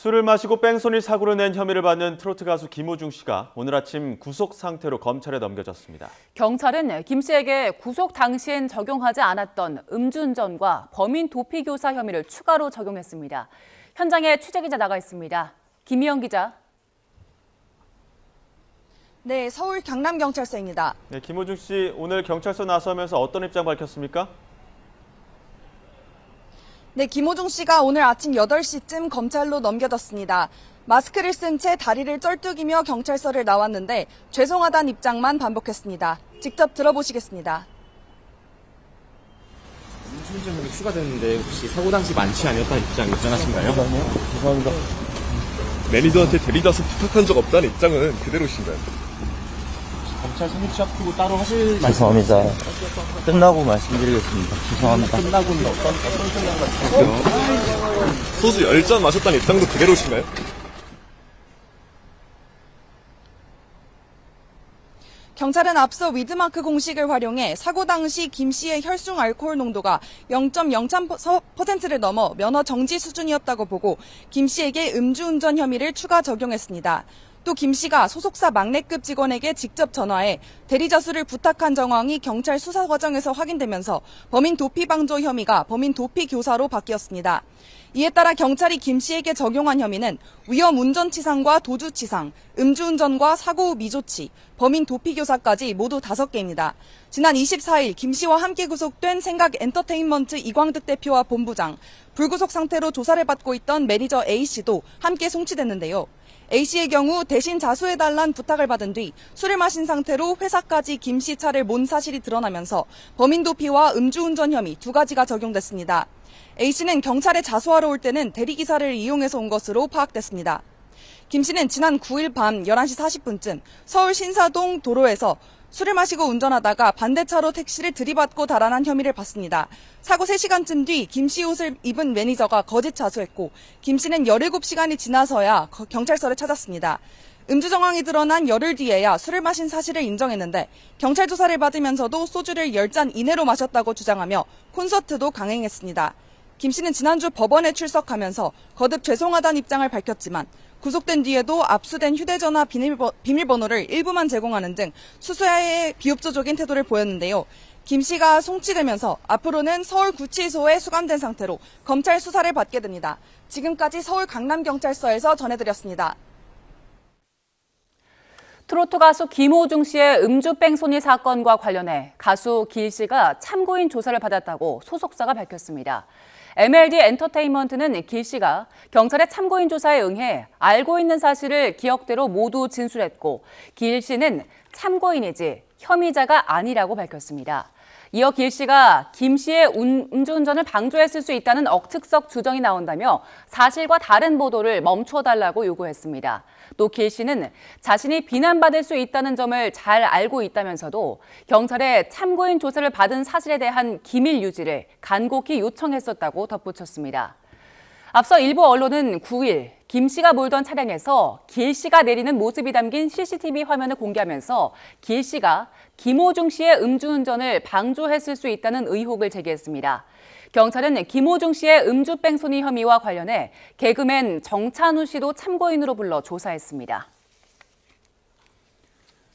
술을 마시고 뺑소니 사고를 낸 혐의를 받는 트로트 가수 김호중 씨가 오늘 아침 구속 상태로 검찰에 넘겨졌습니다. 경찰은 김 씨에게 구속 당시엔 적용하지 않았던 음주운전과 범인 도피교사 혐의를 추가로 적용했습니다. 현장에 취재기자 나가 있습니다. 김희영 기자. 네, 서울 강남경찰서입니다. 네, 김호중 씨 오늘 경찰서 나서면서 어떤 입장 밝혔습니까? 네, 김호중 씨가 오늘 아침 8시쯤 검찰로 넘겨졌습니다. 마스크를 쓴 채 다리를 쩔뚝이며 경찰서를 나왔는데 죄송하다는 입장만 반복했습니다. 직접 들어보시겠습니다. 음주운전이 추가됐는데 혹시 사고 당시 만취 아니었다는 입장 인정하신가요? 죄송합니다. 매니저한테 대리자서 부탁한 적 없다는 입장은 그대로신가요? 검찰 선임 취합하고 따로 하실 죄송합니다. 끝나고 말씀드리겠습니다. 죄송합니다. 끝나고는 어떤 생각 가지세요? 소주 10잔 마셨다는 입장도 그대로신가요? 경찰은 앞서 위드마크 공식을 활용해 사고 당시 김 씨의 혈중 알코올 농도가 0.03%를 넘어 면허 정지 수준이었다고 보고 김 씨에게 음주운전 혐의를 추가 적용했습니다. 또 김 씨가 소속사 막내급 직원에게 직접 전화해 대리자수를 부탁한 정황이 경찰 수사 과정에서 확인되면서 범인 도피 방조 혐의가 범인 도피 교사로 바뀌었습니다. 이에 따라 경찰이 김 씨에게 적용한 혐의는 위험 운전치상과 도주치상, 음주운전과 사고 후 미조치, 범인 도피교사까지 모두 5개입니다. 지난 24일 김 씨와 함께 구속된 생각 엔터테인먼트 이광득 대표와 본부장, 불구속 상태로 조사를 받고 있던 매니저 A씨도 함께 송치됐는데요. A씨의 경우 대신 자수해달란 부탁을 받은 뒤 술을 마신 상태로 회사까지 김 씨 차를 몬 사실이 드러나면서 범인 도피와 음주운전 혐의 2가지가 적용됐습니다. A씨는 경찰에 자수하러 올 때는 대리기사를 이용해서 온 것으로 파악됐습니다. 김 씨는 지난 9일 밤 11시 40분쯤 서울 신사동 도로에서 술을 마시고 운전하다가 반대차로 택시를 들이받고 달아난 혐의를 받습니다. 사고 3시간쯤 뒤 김 씨 옷을 입은 매니저가 거짓 자수했고 김 씨는 17시간이 지나서야 경찰서를 찾았습니다. 음주 정황이 드러난 열흘 뒤에야 술을 마신 사실을 인정했는데 경찰 조사를 받으면서도 소주를 10잔 이내로 마셨다고 주장하며 콘서트도 강행했습니다. 김 씨는 지난주 법원에 출석하면서 거듭 죄송하다는 입장을 밝혔지만 구속된 뒤에도 압수된 휴대전화 비밀번호를 일부만 제공하는 등 수사에 비협조적인 태도를 보였는데요. 김 씨가 송치되면서 앞으로는 서울구치소에 수감된 상태로 검찰 수사를 받게 됩니다. 지금까지 서울 강남경찰서에서 전해드렸습니다. 트로트 가수 김호중 씨의 음주 뺑소니 사건과 관련해 가수 길 씨가 참고인 조사를 받았다고 소속사가 밝혔습니다. MLD 엔터테인먼트는 길 씨가 경찰의 참고인 조사에 응해 알고 있는 사실을 기억대로 모두 진술했고 길 씨는 참고인이지 혐의자가 아니라고 밝혔습니다. 이어 길 씨가 김 씨의 음주운전을 방조했을 수 있다는 억측적 주장이 나온다며 사실과 다른 보도를 멈춰달라고 요구했습니다. 또 길 씨는 자신이 비난받을 수 있다는 점을 잘 알고 있다면서도 경찰에 참고인 조사를 받은 사실에 대한 기밀 유지를 간곡히 요청했었다고 덧붙였습니다. 앞서 일부 언론은 9일 김 씨가 몰던 차량에서 길 씨가 내리는 모습이 담긴 CCTV 화면을 공개하면서 길 씨가 김호중 씨의 음주운전을 방조했을 수 있다는 의혹을 제기했습니다. 경찰은 김호중 씨의 음주 뺑소니 혐의와 관련해 개그맨 정찬우 씨도 참고인으로 불러 조사했습니다.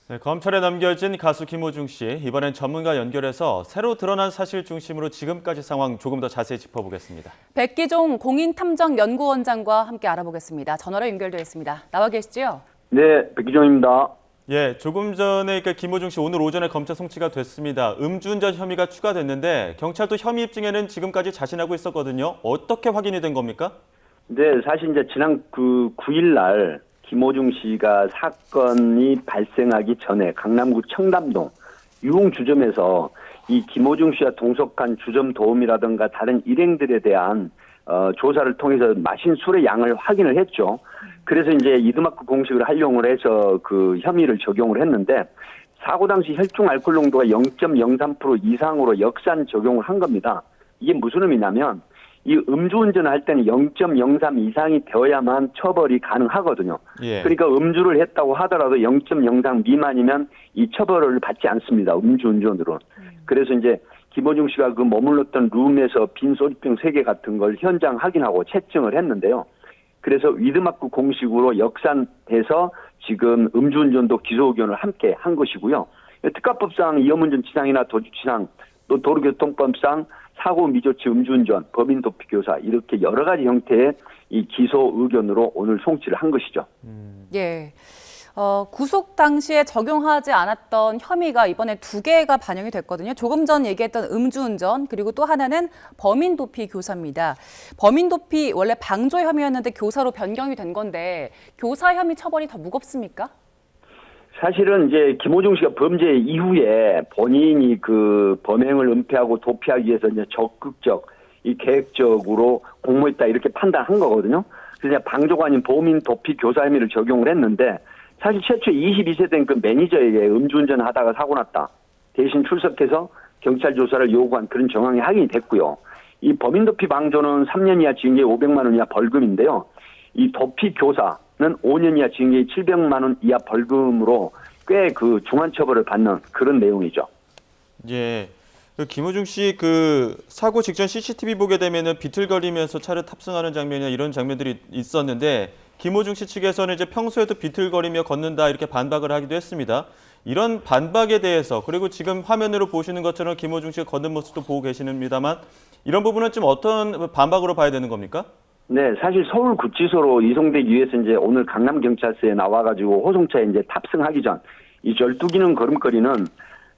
네, 검찰에 넘겨진 가수 김호중 씨, 이번엔 전문가 연결해서 새로 드러난 사실 중심으로 지금까지 상황 조금 더 자세히 짚어보겠습니다. 백기종 공인탐정연구원장과 함께 알아보겠습니다. 전화로 연결되어 있습니다. 나와 계시죠? 네, 백기종입니다. 예, 조금 전에 김호중 씨 오늘 오전에 검찰 송치가 됐습니다. 음주운전 혐의가 추가됐는데 경찰도 혐의 입증에는 지금까지 자신하고 있었거든요. 어떻게 확인이 된 겁니까? 네, 사실 이제 지난 9일 날 김호중 씨가 사건이 발생하기 전에 강남구 청담동 유흥주점에서 이 김호중 씨와 동석한 주점 도우미라든가 다른 일행들에 대한 조사를 통해서 마신 술의 양을 확인을 했죠. 그래서 이제 이드마크 공식을 활용을 해서 그 혐의를 적용을 했는데 사고 당시 혈중 알코올 농도가 0.03% 이상으로 역산 적용을 한 겁니다. 이게 무슨 의미냐면 이 음주운전을 할 때는 0.03 이상이 되어야만 처벌이 가능하거든요. 예. 그러니까 음주를 했다고 하더라도 0.03 미만이면 이 처벌을 받지 않습니다. 음주운전으로. 그래서 이제 김호중 씨가 그 머물렀던 룸에서 빈 소주병 3개 같은 걸 현장 확인하고 채증을 했는데요. 그래서 위드마크 공식으로 역산돼서 지금 음주운전도 기소 의견을 함께 한 것이고요. 특가법상 위험운전치상이나 도주치상 또 도로교통법상 사고 미조치 음주운전, 범인 도피 교사 이렇게 여러 가지 형태의 이 기소 의견으로 오늘 송치를 한 것이죠. 예. 구속 당시에 적용하지 않았던 혐의가 이번에 2개가 반영이 됐거든요. 조금 전 얘기했던 음주운전, 그리고 또 하나는 범인 도피 교사입니다. 범인 도피 원래 방조 혐의였는데 교사로 변경이 된 건데 교사 혐의 처벌이 더 무겁습니까? 사실은 이제 김호중 씨가 범죄 이후에 본인이 그 범행을 은폐하고 도피하기 위해서 이제 적극적, 이 계획적으로 공모했다 이렇게 판단한 거거든요. 그래서 방조가 아닌 범인 도피 교사 혐의를 적용을 했는데 사실 최초 22세 된 그 매니저에게 음주운전 하다가 사고 났다. 대신 출석해서 경찰 조사를 요구한 그런 정황이 확인이 됐고요. 이 범인 도피 방조는 3년 이하 징계 500만 원 이하 벌금인데요. 이 도피 교사는 5년 이하 징계 700만 원 이하 벌금으로 꽤 그 중한 처벌을 받는 그런 내용이죠. 예. 그 김호중 씨 그 사고 직전 CCTV 보게 되면은 비틀거리면서 차를 탑승하는 장면이나 이런 장면들이 있었는데 김호중 씨 측에서는 이제 평소에도 비틀거리며 걷는다 이렇게 반박을 하기도 했습니다. 이런 반박에 대해서 그리고 지금 화면으로 보시는 것처럼 김호중 씨가 걷는 모습도 보고 계시는입니다만 이런 부분은 좀 어떤 반박으로 봐야 되는 겁니까? 네, 사실 서울구치소로 이송되기 위해서 이제 오늘 강남경찰서에 나와가지고 호송차에 이제 탑승하기 전 이 12기능 걸음걸이는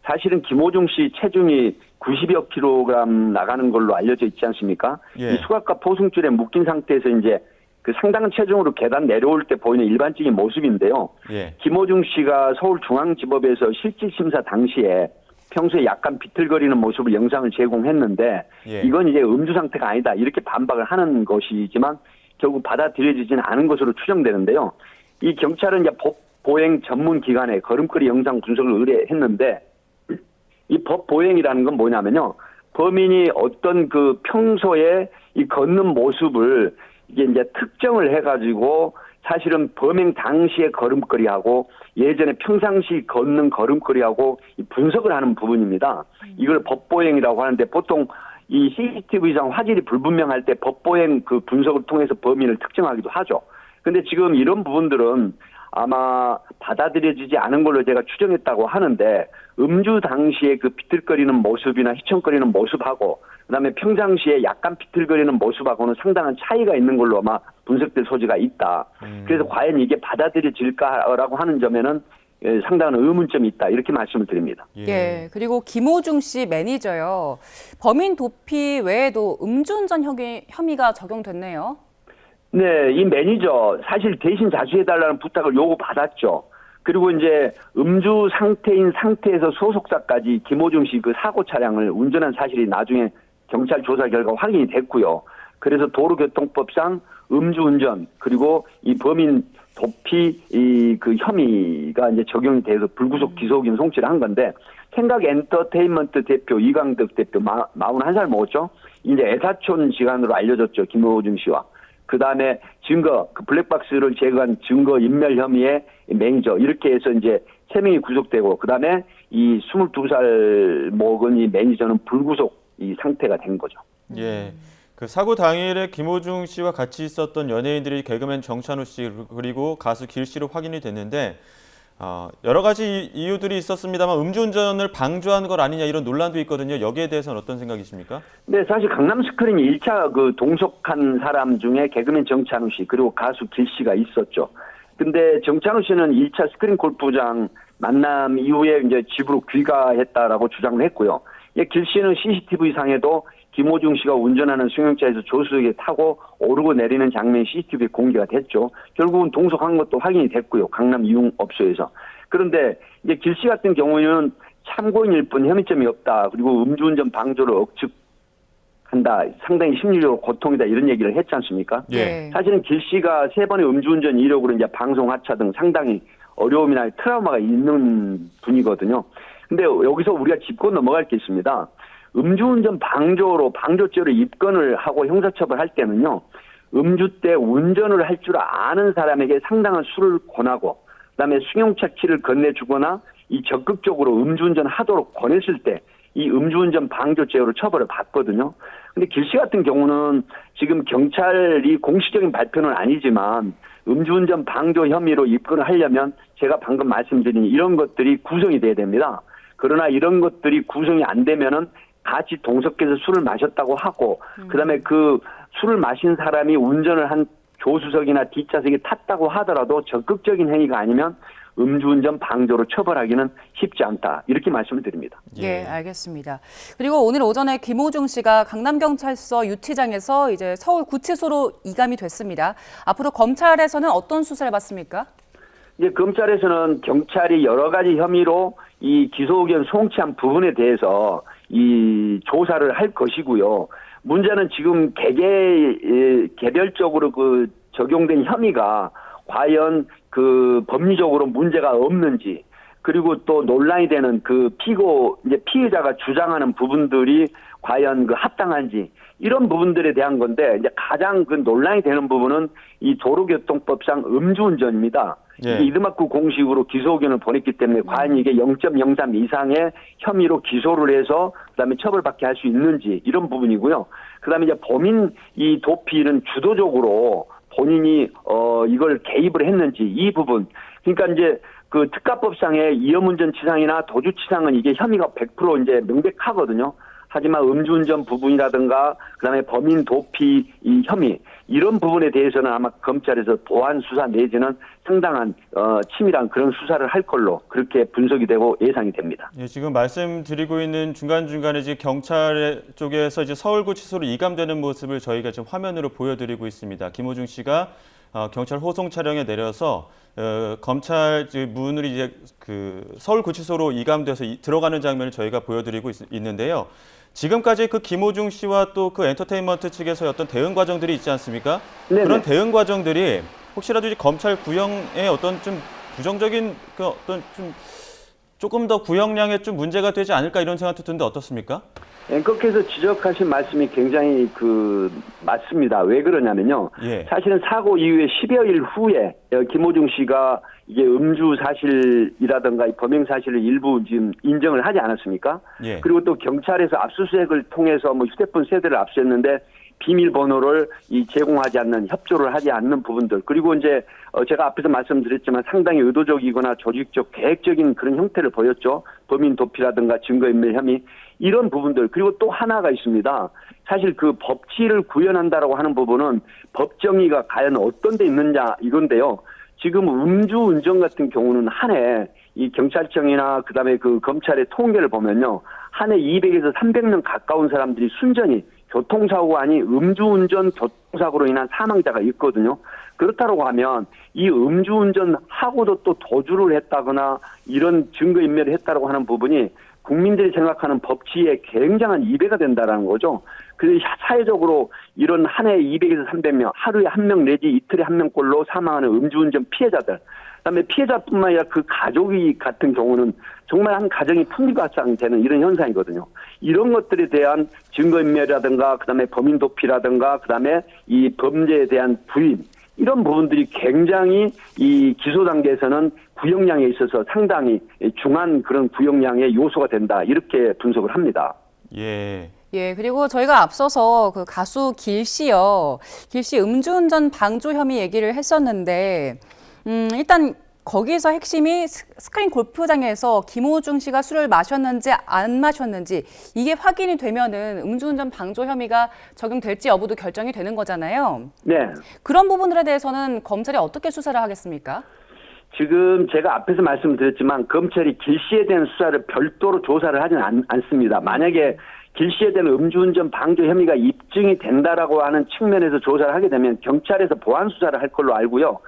사실은 김호중 씨 체중이 90여 킬로그램 나가는 걸로 알려져 있지 않습니까? 예. 이 수갑과 포승줄에 묶인 상태에서 이제 그 상당한 체중으로 계단 내려올 때 보이는 일반적인 모습인데요. 예. 김호중 씨가 서울중앙지법에서 실질심사 당시에 평소에 약간 비틀거리는 모습을 영상을 제공했는데 예. 이건 이제 음주 상태가 아니다 이렇게 반박을 하는 것이지만 결국 받아들여지지는 않은 것으로 추정되는데요. 이 경찰은 이제 법보행 전문 기관에 걸음걸이 영상 분석을 의뢰했는데 이 법보행이라는 건 뭐냐면요. 범인이 어떤 그 평소에 이 걷는 모습을 이게 이제 특정을 해가지고 사실은 범행 당시의 걸음걸이하고 예전에 평상시 걷는 걸음걸이하고 분석을 하는 부분입니다. 이걸 법보행이라고 하는데 보통 이 CCTV상 화질이 불분명할 때 법보행 그 분석을 통해서 범인을 특정하기도 하죠. 근데 지금 이런 부분들은 아마 받아들여지지 않은 걸로 제가 추정했다고 하는데 음주 당시에 그 비틀거리는 모습이나 휘청거리는 모습하고 그다음에 평상시에 약간 비틀거리는 모습하고는 상당한 차이가 있는 걸로 아마 분석될 소지가 있다. 그래서 과연 이게 받아들여질까라고 하는 점에는 상당한 의문점이 있다. 이렇게 말씀을 드립니다. 예. 그리고 김호중 씨 매니저요. 범인 도피 외에도 음주운전 혐의가 적용됐네요. 네, 이 매니저 사실 대신 자수해달라는 부탁을 요구받았죠. 그리고 이제 음주 상태인 상태에서 소속사까지 김호중 씨 그 사고 차량을 운전한 사실이 나중에 경찰 조사 결과 확인이 됐고요. 그래서 도로교통법상 음주운전 그리고 이 범인 도피 이 그 혐의가 이제 적용이 돼서 불구속 기소 의견 송치를 한 건데 생각 엔터테인먼트 대표 이광덕 대표 41살 먹었죠. 이제 애사촌 지간으로 알려졌죠. 김호중 씨와. 그 다음에 증거, 그 블랙박스를 제거한 증거 인멸 혐의의 매니저, 이렇게 해서 이제 3명이 구속되고, 그 다음에 이 22살 먹은 이 매니저는 불구속 이 상태가 된 거죠. 예. 그 사고 당일에 김호중 씨와 같이 있었던 연예인들이 개그맨 정찬우 씨 그리고 가수 길 씨로 확인이 됐는데, 여러 가지 이유들이 있었습니다만 음주운전을 방조한 것 아니냐 이런 논란도 있거든요. 여기에 대해서는 어떤 생각이십니까? 네, 사실 강남 스크린이 1차 그 동석한 사람 중에 개그맨 정찬우 씨 그리고 가수 길 씨가 있었죠. 근데 정찬우 씨는 1차 스크린 골프장 만남 이후에 이제 집으로 귀가했다라고 주장을 했고요. 길 씨는 CCTV 상에도 김호중 씨가 운전하는 승용차에서 조수석에 타고 오르고 내리는 장면이 CCTV에 공개가 됐죠. 결국은 동석한 것도 확인이 됐고요. 강남 이용업소에서. 그런데 이제 길 씨 같은 경우에는 참고인일 뿐 혐의점이 없다. 그리고 음주운전 방조를 억측한다. 상당히 심리적으로 고통이다. 이런 얘기를 했지 않습니까? 예. 사실은 길 씨가 3번의 음주운전 이력으로 이제 방송 하차 등 상당히 어려움이나 트라우마가 있는 분이거든요. 근데 여기서 우리가 짚고 넘어갈 게 있습니다. 음주운전 방조죄로 입건을 하고 형사처벌할 때는요, 음주 때 운전을 할 줄 아는 사람에게 상당한 술을 권하고, 그다음에 승용차 키를 건네주거나 이 적극적으로 음주운전 하도록 권했을 때 이 음주운전 방조죄로 처벌을 받거든요. 근데 길씨 같은 경우는 지금 경찰이 공식적인 발표는 아니지만 음주운전 방조 혐의로 입건을 하려면 제가 방금 말씀드린 이런 것들이 구성이 돼야 됩니다. 그러나 이런 것들이 구성이 안 되면은 같이 동석해서 술을 마셨다고 하고 그다음에 그 술을 마신 사람이 운전을 한 조수석이나 뒷좌석에 탔다고 하더라도 적극적인 행위가 아니면 음주운전 방조로 처벌하기는 쉽지 않다. 이렇게 말씀을 드립니다. 예, 알겠습니다. 그리고 오늘 오전에 김호중 씨가 강남경찰서 유치장에서 이제 서울구치소로 이감이 됐습니다. 앞으로 검찰에서는 어떤 수사를 받습니까? 이제 검찰에서는 경찰이 여러 가지 혐의로 이 기소 의견 송치한 부분에 대해서 이 조사를 할 것이고요. 문제는 지금 개별적으로 그 적용된 혐의가 과연 그 법리적으로 문제가 없는지, 그리고 또 논란이 되는 그 이제 피해자가 주장하는 부분들이 과연 그 합당한지, 이런 부분들에 대한 건데, 이제 가장 그 논란이 되는 부분은 이 도로교통법상 음주운전입니다. 예. 이게 이드마크 공식으로 기소 의견을 보냈기 때문에 과연 이게 0.03 이상의 혐의로 기소를 해서 그다음에 처벌받게 할 수 있는지, 이런 부분이고요. 그다음에 이제 범인 이 도피는 주도적으로 본인이 이걸 개입을 했는지, 이 부분. 그러니까 이제 그 특가법상의 위험운전치상이나 도주치상은 이게 혐의가 100% 이제 명백하거든요. 하지만 음주운전 부분이라든가 그다음에 범인 도피 이 혐의, 이런 부분에 대해서는 아마 검찰에서 보완 수사 내지는 상당한 치밀한 그런 수사를 할 걸로 그렇게 분석이 되고 예상이 됩니다. 예, 지금 말씀드리고 있는 중간중간에 이제 경찰 쪽에서 이제 서울구치소로 이감되는 모습을 저희가 지금 화면으로 보여드리고 있습니다. 김호중 씨가 경찰 호송 차량에 내려서 검찰 문을 이제 그 서울구치소로 이감돼서 들어가는 장면을 저희가 보여드리고 있는데요. 지금까지 그 김호중 씨와 또 그 엔터테인먼트 측에서의 어떤 대응 과정들이 있지 않습니까? 네네. 그런 대응 과정들이 혹시라도 이제 검찰 구형에 어떤 좀 부정적인 그 어떤 좀 조금 더 구형량에 좀 문제가 되지 않을까 이런 생각도 드는데 어떻습니까? 앵커께서 지적하신 말씀이 굉장히 맞습니다. 왜 그러냐면요. 예. 사실은 사고 이후에 10여일 후에 김호중 씨가 이게 음주 사실이라든가 범행 사실을 일부 지금 인정을 하지 않았습니까? 예. 그리고 또 경찰에서 압수수색을 통해서 뭐 휴대폰 세대를 압수했는데 비밀번호를 제공하지 않는, 협조를 하지 않는 부분들, 그리고 이제 제가 앞에서 말씀드렸지만 상당히 의도적이거나 조직적, 계획적인 그런 형태를 보였죠. 범인 도피라든가 증거인멸 혐의, 이런 부분들. 그리고 또 하나가 있습니다. 사실 그 법치를 구현한다라고 하는 부분은 법 정의가 과연 어떤 데 있느냐 이건데요. 지금 음주운전 같은 경우는 한 해 이 경찰청이나 그다음에 그 검찰의 통계를 보면요, 한 해 200에서 300명 가까운 사람들이 순전히 교통사고가 아닌 음주운전 교통사고로 인한 사망자가 있거든요. 그렇다고 하면 이 음주운전하고도 또 도주를 했다거나 이런 증거인멸을 했다고 하는 부분이 국민들이 생각하는 법치에 굉장한 이배가 된다라는 거죠. 그래서 사회적으로 이런 한 해 200에서 300명, 하루에 한 명 내지 이틀에 한 명꼴로 사망하는 음주운전 피해자들, 그다음에 피해자뿐만 아니라 그 가족이 같은 경우는 정말 한 가정이 풍비박산되는 이런 현상이거든요. 이런 것들에 대한 증거인멸이라든가 그다음에 범인 도피라든가 그다음에 이 범죄에 대한 부인, 이런 부분들이 굉장히 이 기소 단계에서는 구형량에 있어서 상당히 중한 그런 구형량의 요소가 된다, 이렇게 분석을 합니다. 예. 예, 그리고 저희가 앞서서 그 가수 길씨요. 길씨 음주운전 방조 혐의 얘기를 했었는데, 일단 거기서 핵심이 스크린 골프장에서 김호중 씨가 술을 마셨는지 안 마셨는지 이게 확인이 되면은 음주운전 방조 혐의가 적용될지 여부도 결정이 되는 거잖아요. 네. 그런 부분들에 대해서는 검찰이 어떻게 수사를 하겠습니까? 지금 제가 앞에서 말씀드렸지만 검찰이 길씨에 대한 수사를 별도로 조사를 하지는 않습니다. 만약에 길씨에 대한 음주운전 방조 혐의가 입증이 된다라고 하는 측면에서 조사를 하게 되면 경찰에서 보안 수사를 할 걸로 알고요.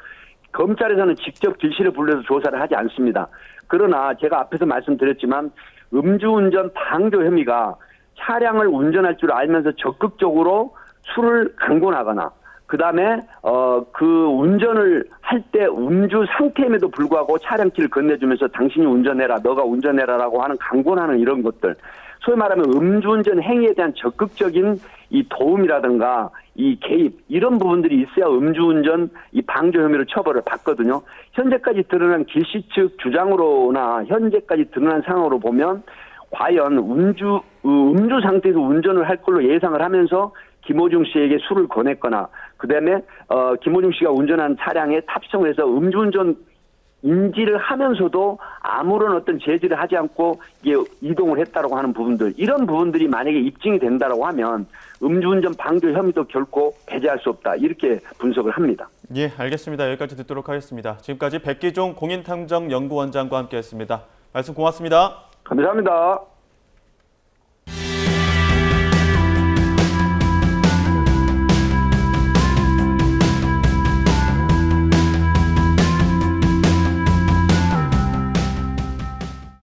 검찰에서는 직접 길씨를 불러서 조사를 하지 않습니다. 그러나 제가 앞에서 말씀드렸지만 음주운전 방조 혐의가 차량을 운전할 줄 알면서 적극적으로 술을 강권하거나 그다음에 그 운전을 할 때 음주 상태임에도 불구하고 차량길을 건네주면서 당신이 운전해라, 너가 운전해라라고 하는 강권하는 이런 것들, 소위 말하면 음주운전 행위에 대한 적극적인 이 도움이라든가 이 개입, 이런 부분들이 있어야 음주운전 이 방조 혐의로 처벌을 받거든요. 현재까지 드러난 길씨 측 주장으로나 현재까지 드러난 상황으로 보면 과연 음주 상태에서 운전을 할 걸로 예상을 하면서 김호중 씨에게 술을 권했거나 그다음에 김호중 씨가 운전한 차량에 탑승을 해서 음주운전 인지를 하면서도 아무런 어떤 제지를 하지 않고 이게 이동을 했다라고 하는 부분들, 이런 부분들이 만약에 입증이 된다라고 하면 음주운전 방조 혐의도 결코 배제할 수 없다, 이렇게 분석을 합니다. 예, 알겠습니다. 여기까지 듣도록 하겠습니다. 지금까지 백기종 공인탐정연구원장과 함께했습니다. 말씀 고맙습니다. 감사합니다.